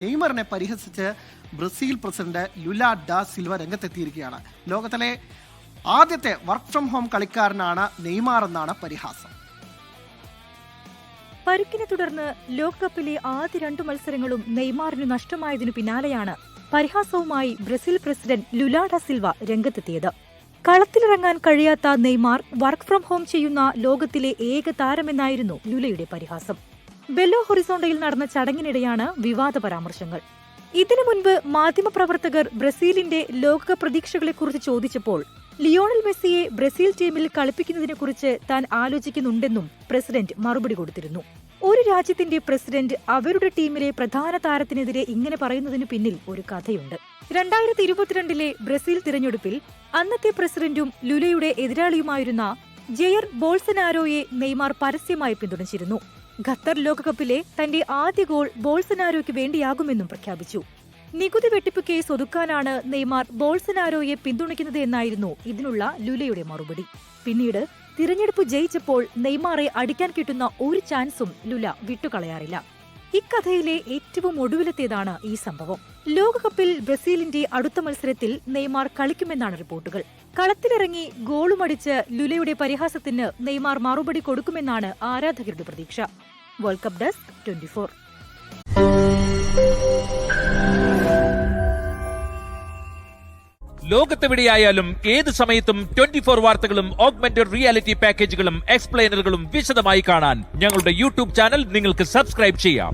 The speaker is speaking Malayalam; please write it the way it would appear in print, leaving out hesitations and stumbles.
നെയ്മറിനെ പരിഹസിച്ച് Brazil president Lula da Silva രംഗത്തെത്തിയിരിക്കുകയാണ്. ലോകത്തിലെ ആദ്യത്തെ വർക്ക് ഫ്രം ഹോം കളിക്കാരനാണ് നെയ്മാർ എന്നാണ് പരിഹാസം. പരുക്കിനെ തുടർന്ന് ലോകകപ്പിലെ ആദ്യ 2 മത്സരങ്ങളും നെയ്മാറിന് നഷ്ടമായതിനു പിന്നാലെയാണ് പരിഹാസവുമായി Brazil president Lula da Silva രംഗത്തെത്തിയത്. കളത്തിലിറങ്ങാൻ കഴിയാത്ത നെയ്മാർ വർക്ക് ഫ്രം ഹോം ചെയ്യുന്ന ലോകത്തിലെ ഏക താരമെന്നായിരുന്നു ലുലയുടെ പരിഹാസം. ബെല്ലോ ഹൊറിസോണ്ടയിൽ നടന്ന ചടങ്ങിനിടെയാണ് വിവാദ പരാമർശങ്ങൾ. ഇതിനു മുൻപ് മാധ്യമപ്രവർത്തകർ ബ്രസീലിന്റെ ലോകകപ്പ് പ്രതീക്ഷകളെക്കുറിച്ച് ചോദിച്ചപ്പോൾ ലിയോണൽ മെസ്സിയെ ബ്രസീൽ ടീമിൽ കളിപ്പിക്കുന്നതിനെക്കുറിച്ച് താൻ ആലോചിക്കുന്നുണ്ടെന്നും പ്രസിഡന്റ് മറുപടി കൊടുത്തിരുന്നു. ഒരു രാജ്യത്തിന്റെ പ്രസിഡന്റ് അവരുടെ ടീമിലെ പ്രധാന താരത്തിനെതിരെ ഇങ്ങനെ പറയുന്നതിനു പിന്നിൽ ഒരു കഥയുണ്ട്. 2022 ബ്രസീൽ തിരഞ്ഞെടുപ്പിൽ അന്നത്തെ പ്രസിഡന്റും ലുലയുടെ എതിരാളിയുമായിരുന്ന ജെയർ ബോൾസനാരോയെ നെയ്മാർ പരസ്യമായി പിന്തുണച്ചിരുന്നു. ഖത്തർ ലോകകപ്പിലെ തന്റെ ആദ്യ ഗോൾ ബോൾസനാരോയ്ക്ക് വേണ്ടിയാകുമെന്നും പ്രഖ്യാപിച്ചു. നികുതി വെട്ടിപ്പ് കേസ് ഒതുക്കാനാണ് നെയ്മാർ ബോൾസനാരോയെ പിന്തുണയ്ക്കുന്നത് എന്നായിരുന്നു ഇതിനുള്ള ലുലയുടെ മറുപടി. പിന്നീട് തിരഞ്ഞെടുപ്പ് ജയിച്ചപ്പോൾ നെയ്മാറെ അടിക്കാൻ കിട്ടുന്ന ഒരു ചാൻസും ലുല വിട്ടുകളയാറില്ല. ഇക്കഥയിലെ ഏറ്റവും ഒടുവിലത്തേതാണ് ഈ സംഭവം. ലോകകപ്പിൽ ബ്രസീലിന്റെ അടുത്ത മത്സരത്തിൽ നെയ്മാർ കളിക്കുമെന്നാണ് റിപ്പോർട്ടുകൾ. കളത്തിലിറങ്ങി ഗോളുമടിച്ച് ലുലയുടെ പരിഹാസത്തിന് നെയ്മാർ മറുപടി കൊടുക്കുമെന്നാണ് ആരാധകരുടെ പ്രതീക്ഷ. World cup desk 24. ലോകത്തെവിടെയായാലും ഏത് സമയത്തും 24 വാർത്തകളും ഓഗ്മെന്റഡ് റിയാലിറ്റി പാക്കേജുകളും എക്സ്പ്ലെയിനറുകളും വിശദമായി കാണാൻ ഞങ്ങളുടെ യൂട്യൂബ് ചാനൽ നിങ്ങൾക്ക് സബ്സ്ക്രൈബ് ചെയ്യാം.